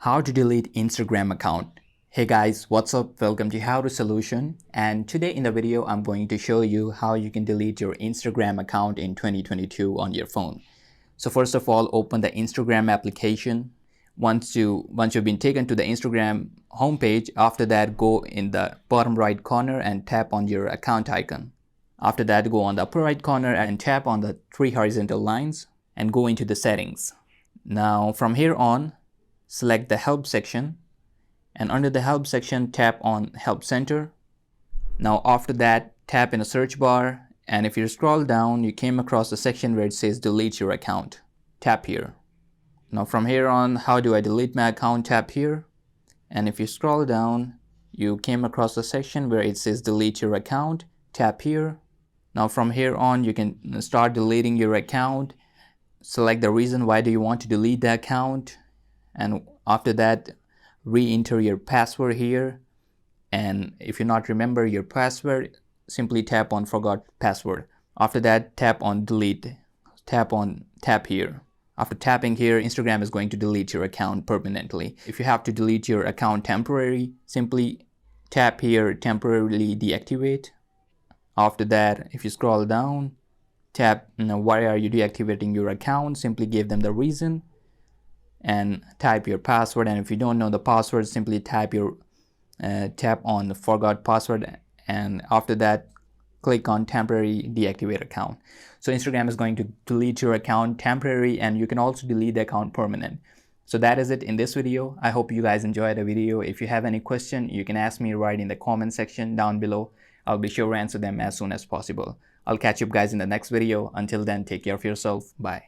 How to delete Instagram account. Hey guys, what's up? Welcome to How to Solution, and today in the video I'm going to show you how you can delete your Instagram account in 2022 on your phone. So first of all, open the Instagram application. Once you've been taken to the Instagram homepage, after that go in the bottom right corner and tap on your account icon. After that, go on the upper right corner and tap on the three horizontal lines and go into the settings. Now from here on, select the help section, and under the help section tap on help center. Now after that, tap in the search bar, and if you scroll down you came across a section where it says delete your account. Tap here. Now from here on, how do I delete my account? Tap here, and if you scroll down you came across a section where it says delete your account. Tap here. Now from here on you can start deleting your account. Select the reason why do you want to delete the account, and after that re-enter your password here, and if you not remember your password, simply tap on forgot password. After that, tap on delete. Tap here. After tapping here, Instagram is going to delete your account permanently. If you have to delete your account temporarily, simply tap here, temporarily deactivate. After that, if you scroll down, tap why are you deactivating your account, simply give them the reason and type your password, and if you don't know the password, simply tap on the forgot password, and after that click on temporary deactivate account. So Instagram is going to delete your account temporary, and you can also delete the account permanent. So that is it in this video. I hope you guys enjoyed the video. If you have any question, you can ask me right in the comment section down below. I'll be sure to answer them as soon as possible. I'll catch you guys in the next video. Until then, take care of yourself. Bye.